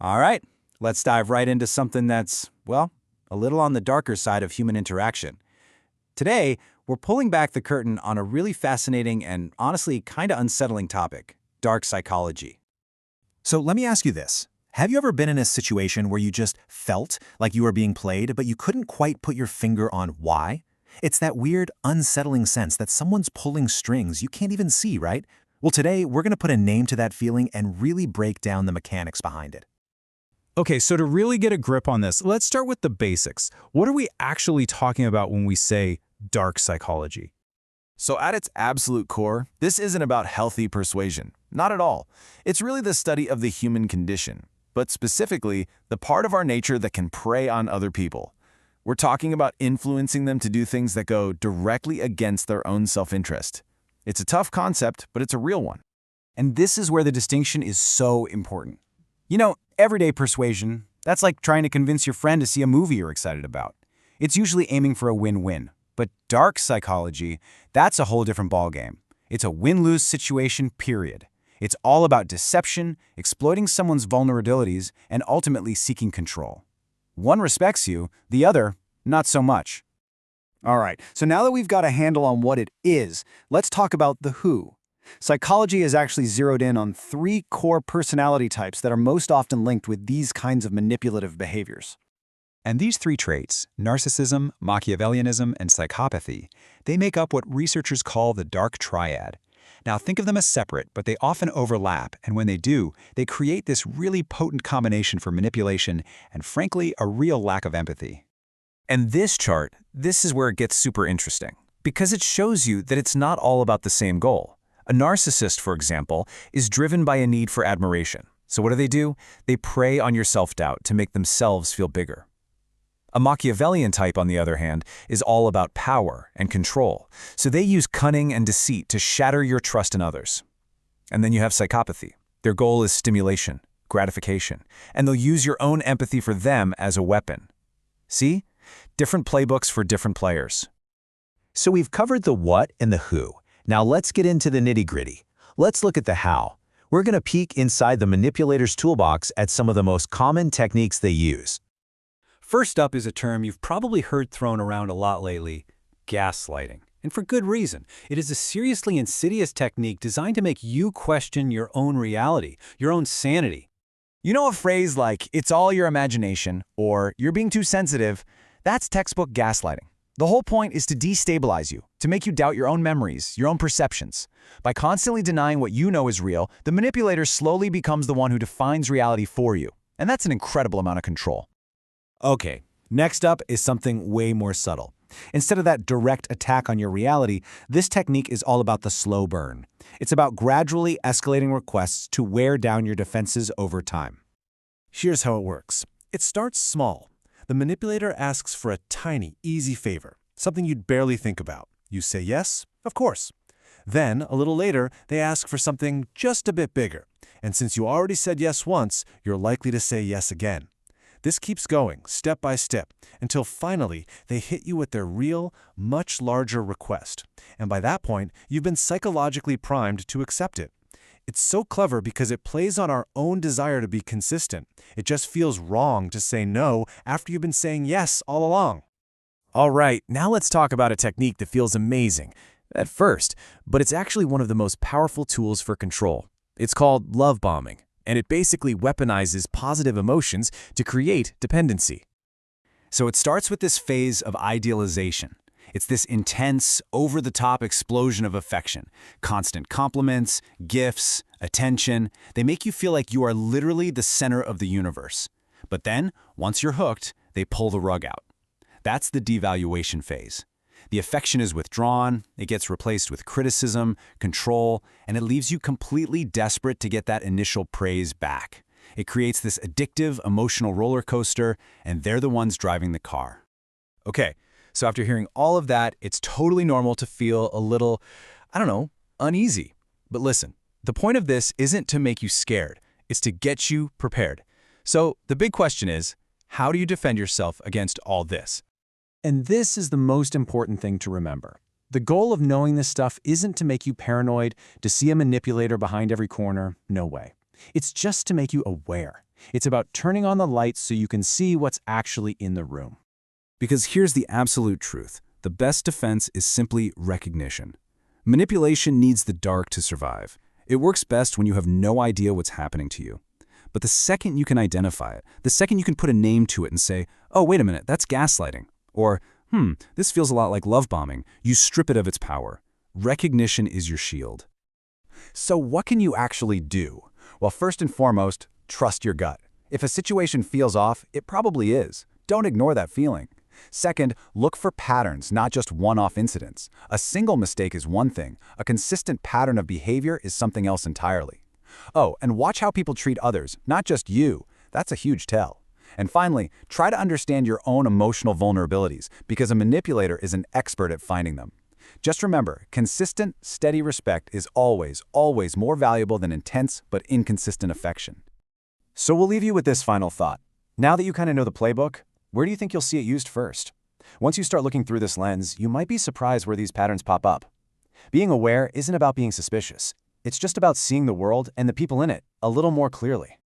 All right, let's dive right into something that's, well, a little on the darker side of human interaction. Today, we're pulling back the curtain on a really fascinating and honestly kind of unsettling topic, dark psychology. So let me ask you this. Have you ever been in a situation where you just felt like you were being played, but you couldn't quite put your finger on why? It's that weird, unsettling sense that someone's pulling strings you can't even see, right? Well, today, we're going to put a name to that feeling and really break down the mechanics behind it. Okay, so to really get a grip on this, let's start with the basics. What are we actually talking about when we say dark psychology? So at its absolute core, this isn't about healthy persuasion. Not at all. It's really the study of the human condition, but specifically, the part of our nature that can prey on other people. We're talking about influencing them to do things that go directly against their own self-interest. It's a tough concept, but it's a real one. And this is where the distinction is so important. You know, everyday persuasion, that's like trying to convince your friend to see a movie you're excited about. It's usually aiming for a win-win. But dark psychology, that's a whole different ballgame. It's a win-lose situation, period. It's all about deception, exploiting someone's vulnerabilities, and ultimately seeking control. One respects you, the other, not so much. All right, so now that we've got a handle on what it is, let's talk about the who. Psychology has actually zeroed in on 3 core personality types that are most often linked with these kinds of manipulative behaviors. And these 3 traits, narcissism, Machiavellianism, and psychopathy, they make up what researchers call the dark triad. Now think of them as separate, but they often overlap, and when they do, they create this really potent combination for manipulation and, frankly, a real lack of empathy. And this chart, this is where it gets super interesting, because it shows you that it's not all about the same goal. A narcissist, for example, is driven by a need for admiration. So what do? They prey on your self-doubt to make themselves feel bigger. A Machiavellian type, on the other hand, is all about power and control. So they use cunning and deceit to shatter your trust in others. And then you have psychopathy. Their goal is stimulation, gratification, and they'll use your own empathy for them as a weapon. See? Different playbooks for different players. So we've covered the what and the who. Now let's get into the nitty-gritty. Let's look at the how. We're going to peek inside the manipulator's toolbox at some of the most common techniques they use. First up is a term you've probably heard thrown around a lot lately, gaslighting. And for good reason. It is a seriously insidious technique designed to make you question your own reality, your own sanity. You know a phrase like, it's all your imagination, or you're being too sensitive? That's textbook gaslighting. The whole point is to destabilize you, to make you doubt your own memories, your own perceptions. By constantly denying what you know is real, the manipulator slowly becomes the one who defines reality for you. And that's an incredible amount of control. Okay, next up is something way more subtle. Instead of that direct attack on your reality, this technique is all about the slow burn. It's about gradually escalating requests to wear down your defenses over time. Here's how it works. It starts small. The manipulator asks for a tiny, easy favor, something you'd barely think about. You say yes, of course. Then, a little later, they ask for something just a bit bigger. And since you already said yes once, you're likely to say yes again. This keeps going, step by step, until finally they hit you with their real, much larger request. And by that point, you've been psychologically primed to accept it. It's so clever because it plays on our own desire to be consistent. It just feels wrong to say no after you've been saying yes all along. All right, now let's talk about a technique that feels amazing at first, but it's actually one of the most powerful tools for control. It's called love bombing, and it basically weaponizes positive emotions to create dependency. So it starts with this phase of idealization. It's this intense, over-the-top explosion of affection. Constant compliments, gifts, attention. They make you feel like you are literally the center of the universe. But then, once you're hooked, they pull the rug out. That's the devaluation phase. The affection is withdrawn, it gets replaced with criticism, control, and it leaves you completely desperate to get that initial praise back. It creates this addictive, emotional roller coaster, and they're the ones driving the car. Okay. So after hearing all of that, it's totally normal to feel a little, uneasy. But listen, the point of this isn't to make you scared. It's to get you prepared. So the big question is, how do you defend yourself against all this? And this is the most important thing to remember. The goal of knowing this stuff isn't to make you paranoid, to see a manipulator behind every corner. No way. It's just to make you aware. It's about turning on the lights so you can see what's actually in the room. Because here's the absolute truth. The best defense is simply recognition. Manipulation needs the dark to survive. It works best when you have no idea what's happening to you. But the second you can identify it, the second you can put a name to it and say, oh, wait a minute, that's gaslighting, or, this feels a lot like love bombing, you strip it of its power. Recognition is your shield. So what can you actually do? Well, first and foremost, trust your gut. If a situation feels off, it probably is. Don't ignore that feeling. Second, look for patterns, not just one-off incidents. A single mistake is one thing. A consistent pattern of behavior is something else entirely. Oh, and watch how people treat others, not just you. That's a huge tell. And finally, try to understand your own emotional vulnerabilities, because a manipulator is an expert at finding them. Just remember, consistent, steady respect is always, always more valuable than intense but inconsistent affection. So we'll leave you with this final thought. Now that you kind of know the playbook, where do you think you'll see it used first? Once you start looking through this lens, you might be surprised where these patterns pop up. Being aware isn't about being suspicious. It's just about seeing the world and the people in it a little more clearly.